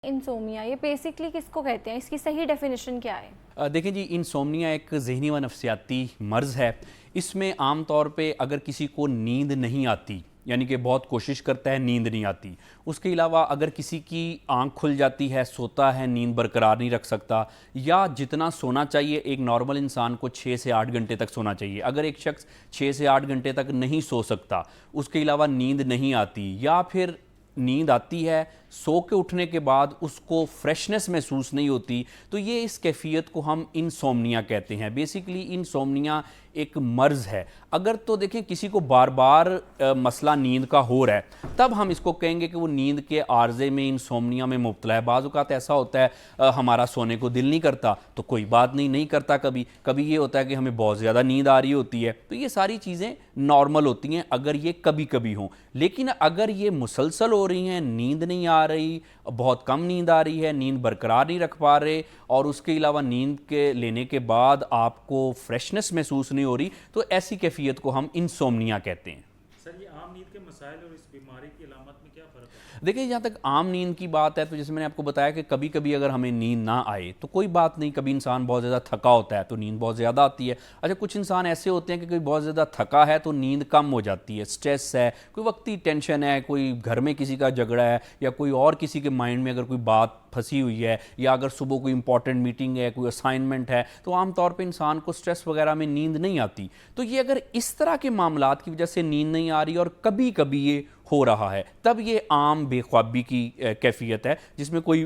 Insomnia ये basically किसको कहते हैं, इसकी सही डेफिनेशन क्या है? देखें जी, इंसोम्निया एक ज़हनी व नफसियाती मर्ज़ है। इसमें आम तौर पे अगर किसी को नींद नहीं आती, यानी कि बहुत कोशिश करता है नींद नहीं आती, उसके अलावा अगर किसी की आंख खुल जाती है, सोता है, नींद बरकरार नहीं रख सकता, या जितना सोना चाहिए एक नॉर्मल इंसान को 6 से 8 घंटे तक सोना चाहिए, अगर एक शख्स 6 से 8 घंटे तक नहीं सो सकता, उसके अलावा नींद नहीं आती, या फिर नींद आती है सो के उठने के बाद उसको फ्रेशनेस महसूस नहीं होती, तो ये इस कैफियत को हम इंसोम्निया कहते हैं। बेसिकली इंसोम्निया एक मर्ज़ है। अगर तो देखें किसी को बार बार मसला नींद का हो रहा है, तब हम इसको कहेंगे कि वो नींद के आर्जे में, इंसोम्निया में मुब्तला है। बाज़ औक़ात ऐसा होता है हमारा सोने को दिल नहीं करता, तो कोई बात नहीं, नहीं करता। कभी कभी ये होता है कि हमें बहुत ज़्यादा नींद आ रही होती है, तो ये सारी चीज़ें नॉर्मल होती हैं अगर ये कभी कभी हों। लेकिन अगर ये मुसलसल हो रही हैं, नींद नहीं आ रही, बहुत कम नींद आ रही है, नींद बरकरार नहीं रख पा रहे, और उसके अलावा नींद के लेने के बाद आपको फ्रेशनेस महसूस नहीं हो रही, तो ऐसी कैफियत को हम इंसोम्निया कहते हैं। सर, ये आम नींद के मसाइल और इस बीमारी की अलामत में क्या फ़र्क है? देखिए, जहाँ तक आम नींद की बात है, तो जैसे मैंने आपको बताया कि कभी कभी अगर हमें नींद ना आए तो कोई बात नहीं, कभी इंसान बहुत ज़्यादा थका होता है तो नींद बहुत ज़्यादा आती है। अच्छा, कुछ इंसान ऐसे होते हैं कि कोई बहुत ज़्यादा थका है तो नींद कम हो जाती है, स्ट्रेस है, कोई वक्ती टेंशन है, कोई घर में किसी का झगड़ा है, या कोई और किसी के माइंड में अगर कोई बात फंसी हुई है, या अगर सुबह कोई इंपॉर्टेंट मीटिंग है, कोई असाइनमेंट है, तो आमतौर पर इंसान को स्ट्रेस वगैरह में नींद नहीं आती। तो ये अगर इस तरह के मामलात की वजह से नींद नहीं आ रही और कभी कभी ये हो रहा है, तब ये आम बेख्वाबी की कैफियत है, जिसमें कोई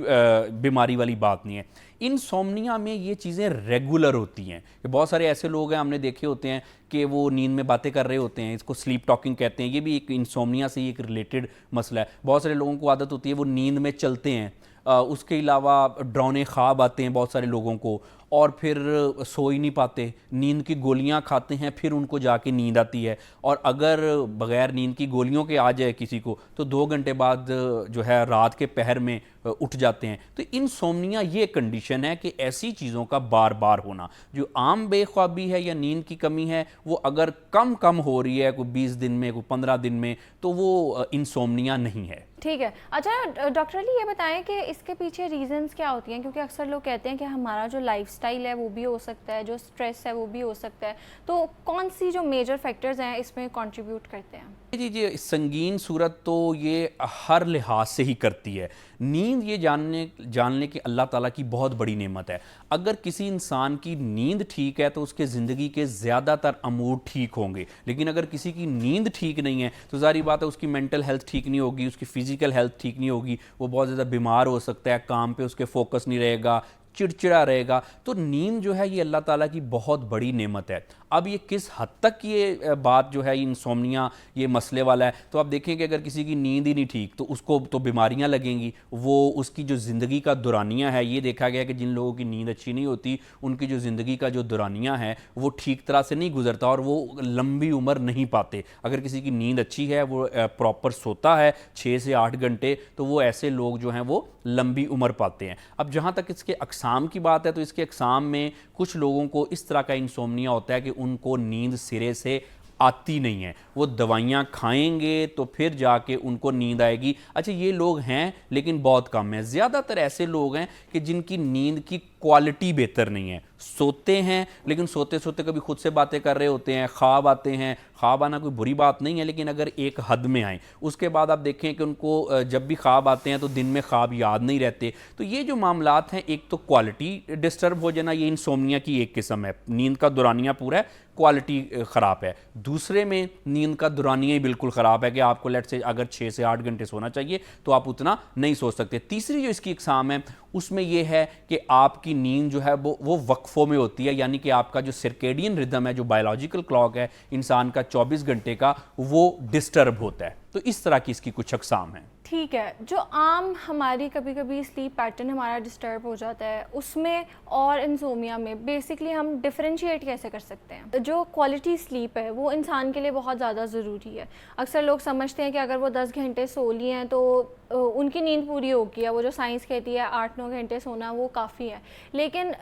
बीमारी वाली बात नहीं है। इंसोम्निया में ये चीज़ें रेगुलर होती हैं। बहुत सारे ऐसे लोग हैं, हमने देखे होते हैं कि वो नींद में बातें कर रहे होते हैं, इसको स्लीप टॉकिंग कहते हैं। ये भी एक इंसोम्निया से ही एक रिलेटेड मसला है। बहुत सारे लोगों को आदत होती है वो नींद में चलते हैं। उसके अलावा डरावने ख्वाब आते हैं बहुत सारे लोगों को, और फिर सो ही नहीं पाते, नींद की गोलियां खाते हैं, फिर उनको जाके नींद आती है। और अगर बग़ैर नींद की गोलियों के आ जाए किसी को, तो 2 घंटे बाद जो है रात के पहर में उठ जाते हैं। तो इंसोम्निया ये कंडीशन है कि ऐसी चीज़ों का बार बार होना, जो आम बेख्वाबी है या नींद की कमी है, वो अगर कम कम हो रही है, कोई 20 दिन में, कोई 15 दिन में, तो वो इंसोम्निया नहीं है। ठीक है। अच्छा डॉक्टर अली, ये बताएं कि इसके पीछे रीजंस क्या होती हैं, क्योंकि अक्सर लोग कहते हैं कि हमारा जो लाइफस्टाइल है वो भी हो सकता है, जो स्ट्रेस है वो भी हो सकता है, तो कौन सी जो मेजर फैक्टर्स हैं इसमें कंट्रीब्यूट करते हैं? जी, संगीन सूरत तो ये हर लिहाज से ही करती है। नींद ये जानने की अल्लाह ताला की बहुत बड़ी नेमत है। अगर किसी इंसान की नींद ठीक है तो उसके ज़िंदगी के ज़्यादातर अमूर ठीक होंगे। लेकिन अगर किसी की नींद ठीक नहीं है तो ज़ाहिर बात है उसकी मेंटल हेल्थ ठीक नहीं होगी, उसकी फ़िज़िकल हेल्थ ठीक नहीं होगी, वो बहुत ज़्यादा बीमार हो सकता है, काम पे उसके फोकस नहीं रहेगा, चिड़चिड़ा रहेगा। तो नींद जो है ये अल्लाह ताला की बहुत बड़ी नेमत है। अब ये किस हद तक ये बात जो है इंसोम्निया ये मसले वाला है, तो आप देखें कि अगर किसी की नींद ही नहीं ठीक तो उसको तो बीमारियां लगेंगी। वो उसकी जो ज़िंदगी का दुरानिया है, ये देखा गया कि जिन लोगों की नींद अच्छी नहीं होती उनकी जो ज़िंदगी का जो दुरानिया है वो ठीक तरह से नहीं गुजरता और वो लंबी उम्र नहीं पाते। अगर किसी की नींद अच्छी है, वो प्रॉपर सोता है 6 से 8 घंटे, तो वो ऐसे लोग जो हैं वो लंबी उम्र पाते हैं। अब जहाँ तक इसके अक़साम की बात है, तो इसके अक़साम में कुछ लोगों को इस तरह का इंसोम्निया होता है कि उनको नींद सिरे से आती नहीं है, वो दवाइयाँ खाएंगे तो फिर जाके उनको नींद आएगी। अच्छा, ये लोग हैं लेकिन बहुत कम हैं। ज़्यादातर ऐसे लोग हैं कि जिनकी नींद की क्वालिटी बेहतर नहीं है, सोते हैं लेकिन सोते सोते कभी खुद से बातें कर रहे होते हैं, ख्वाब आते हैं। ख्वाब आना कोई बुरी बात नहीं है, लेकिन अगर एक हद में आए, उसके बाद आप देखें कि उनको जब भी ख्वाब आते हैं तो दिन में ख्वाब याद नहीं रहते। तो ये जो मामलात हैं, एक तो क्वालिटी डिस्टर्ब हो जाना, ये इंसोम्निया की एक किस्म है, नींद का दुरानिया पूरा है, क्वालिटी ख़राब है। दूसरे में नींद का दुरानिया ही बिल्कुल ख़राब है कि आपको लेट से अगर 6 से 8 घंटे सोना चाहिए तो आप उतना नहीं सो सकते। तीसरी जो इसकी इकसाम है उसमें यह है कि आपकी नींद जो है वो वक्फों में होती है, यानी कि आपका जो सर्केडियन रिदम है, जो बायोलॉजिकल क्लॉक है इंसान का 24 घंटे का, वो डिस्टर्ब होता है। तो इस तरह की इसकी कुछ अकसाम हैं। ठीक है। जो आम हमारी कभी कभी स्लीप पैटर्न हमारा डिस्टर्ब हो जाता है, उसमें और इंसोमिया में बेसिकली हम डिफरेंशिएट कैसे कर सकते हैं? जो क्वालिटी स्लीप है वो इंसान के लिए बहुत ज़्यादा ज़रूरी है। अक्सर लोग समझते हैं कि अगर वो 10 घंटे सो लिए हैं तो उनकी नींद पूरी होगी है, वो जो साइंस कहती है 8-9 घंटे सोना वो काफ़ी है। लेकिन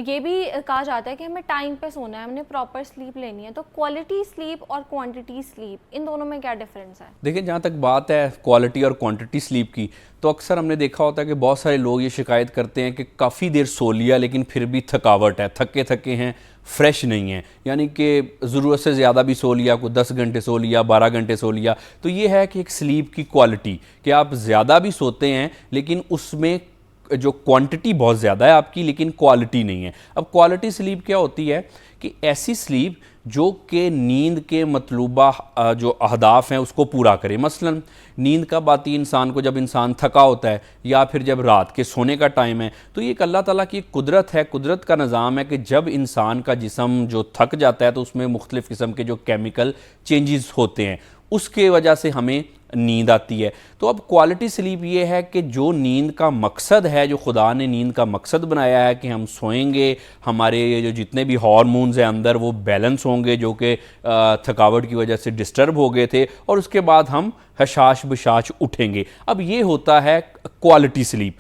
ये भी कहा जाता है कि हमें टाइम पे सोना है, हमने प्रॉपर स्लीप लेनी है। तो क्वालिटी स्लीप और क्वांटिटी स्लीप, इन दोनों में क्या डिफरेंस है? देखिए, जहाँ तक बात है क्वालिटी क्वालिटी और क्वांटिटी स्लीप की, तो अक्सर हमने देखा होता है कि बहुत सारे लोग ये शिकायत करते हैं कि काफ़ी देर सो लिया लेकिन फिर भी थकावट है, थके थके हैं, फ्रेश नहीं है, यानी कि ज़रूरत से ज़्यादा भी सो लिया, कोई 10 घंटे सो लिया, 12 घंटे सो लिया। तो ये है कि एक स्लीप की क्वालिटी कि आप ज़्यादा भी सोते हैं लेकिन उसमें जो क्वांटिटी बहुत ज़्यादा है आपकी, लेकिन क्वालिटी नहीं है। अब क्वालिटी स्लीप क्या होती है कि ऐसी स्लीप जो कि नींद के मतलूबा जो अहदाफ हैं उसको पूरा करे। मसलन नींद कब आती है इंसान को? जब इंसान थका होता है या फिर जब रात के सोने का टाइम है। तो ये एक अल्लाह ताला की कुदरत है, कुदरत का निज़ाम है कि जब इंसान का जिस्म जो थक जाता है तो उसमें मुख्तलिफ़ किस्म के जो केमिकल चेंजेस होते हैं, उसके वजह से हमें नींद आती है। तो अब क्वालिटी स्लीप ये है कि जो नींद का मकसद है, जो खुदा ने नींद का मकसद बनाया है कि हम सोएंगे, हमारे ये जो जितने भी हार्मोन्स हैं अंदर वो बैलेंस होंगे जो कि थकावट की वजह से डिस्टर्ब हो गए थे, और उसके बाद हम हशाश बशाश उठेंगे। अब ये होता है क्वालिटी स्लीप।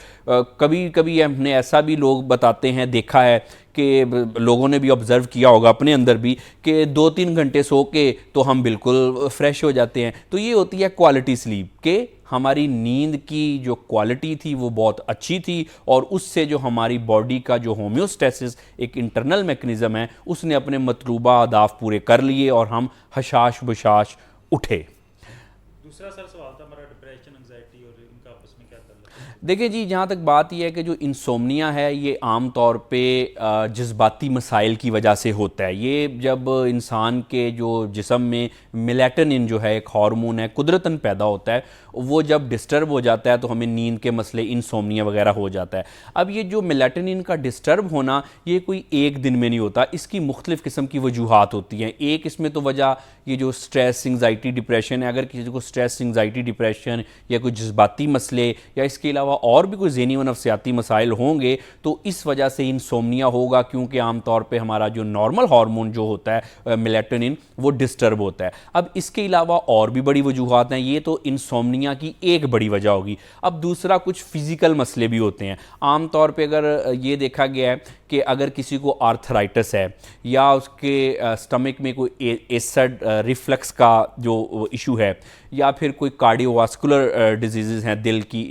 कभी कभी हमने ऐसा भी लोग बताते हैं, देखा है कि लोगों ने भी ऑब्ज़र्व किया होगा अपने अंदर भी कि 2-3 घंटे सो के तो हम बिल्कुल फ्रेश हो जाते हैं। तो ये होती है क्वालिटी स्लीप कि हमारी नींद की जो क्वालिटी थी वो बहुत अच्छी थी, और उससे जो हमारी बॉडी का जो होम्योस्टेसिस एक इंटरनल मैकेनिज़्म है उसने अपने मतलूबा अहदाफ पूरे कर लिए और हम हशाश बशाश उठे। दूसरा सर सवाल था हमारा, डिप्रेशन, एंजाइटी और इनका आपस में क्या ताल्लुक है? देखिए जी, जहाँ तक बात यह है कि जो इंसोम्निया है ये आम तौर पे जज्बाती मसाइल की वजह से होता है। ये जब इंसान के जो जिस्म में मेलाटोनिन जो है एक हार्मोन है कुदरतन पैदा होता है, वो जब डिस्टर्ब हो जाता है तो हमें नींद के मसले इंसोम्निया वगैरह हो जाता है। अब ये जो मेलाटोनिन का डिस्टर्ब होना ये कोई एक दिन में नहीं होता, इसकी मुख्तलिफ़ किस्म की वजूहात होती हैं। एक इसमें तो वजह ये जो स्ट्रेस, एंग्जाइटी, डिप्रेशन है। अगर किसी को स्ट्रेस, एंग्जाइटी, डिप्रेशन या कोई जज्बाती मसले या इसके अलावा और भी कोई ज़हनी व नफ्सियाती मसाइल होंगे तो इस वजह से इंसोम्निया होगा, क्योंकि आमतौर पे हमारा जो नॉर्मल हार्मोन जो होता है मेलाटोनिन वो डिस्टर्ब होता है। अब इसके अलावा और भी बड़ी वजूहात हैं, ये तो इंसोम्निया की एक बड़ी वजह होगी। अब दूसरा कुछ फ़िज़िकल मसले भी होते हैं। आमतौर पे अगर ये देखा गया है कि अगर किसी को आर्थराइटिस है या उसके स्टमक में कोई एसिड रिफ्लक्स का जो इशू है या फिर कोई कार्डियोवास्कुलर डिजीज़ हैं दिल की,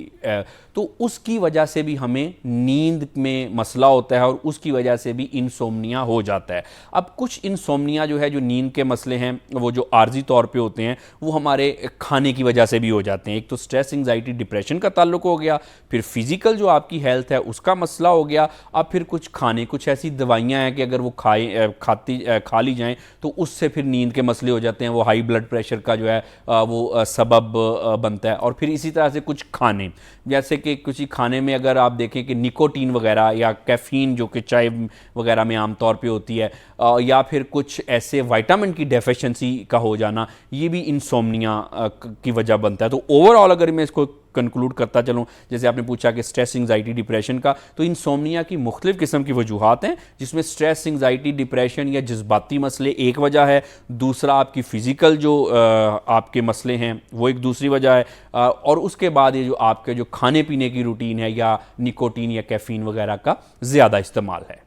तो उसकी वजह से भी हमें नींद में मसला होता है और उसकी वजह से भी इंसोम्निया हो जाता है। अब कुछ इंसोम्निया जो है, जो नींद के मसले हैं, वो जो आर्जी तौर पे होते हैं वो हमारे खाने की वजह से भी हो जाते हैं। एक तो स्ट्रेस, एंग्जाइटी, डिप्रेशन का ताल्लुक हो गया, फिर फिज़िकल जो आपकी हेल्थ है उसका मसला हो गया, अब फिर कुछ खाने, कुछ ऐसी दवाइयाँ हैं कि अगर वो खा ली जाएँ तो उससे फिर नींद के मसले हो जाते हैं। वो हाई ब्लड प्रेशर का जो है वो सबब बनता है। और फिर इसी तरह से कुछ खाने, जैसे कि किसी खाने में अगर आप देखें कि निकोटीन वगैरह या कैफ़ीन जो कि चाय वगैरह में आमतौर पे होती है, या फिर कुछ ऐसे विटामिन की डेफिशिएंसी का हो जाना, ये भी इंसोम्निया की वजह बनता है। तो ओवरऑल अगर मैं इसको कंक्लूड करता चलूँ, जैसे आपने पूछा कि स्ट्रेस, एंग्जाइटी, डिप्रेशन का, तो इंसोम्निया की मुख्तलिफ़ किस्म की वजूहात हैं, जिसमें स्ट्रेस, एंग्जाइटी, डिप्रेशन या जज्बाती मसले एक वजह है, दूसरा आपकी फ़िज़िकल जो आपके मसले हैं वो एक दूसरी वजह है, और उसके बाद ये जो आपके जो खाने पीने की रूटीन है या निकोटीन या कैफ़ीन वगैरह का ज़्यादा इस्तेमाल है।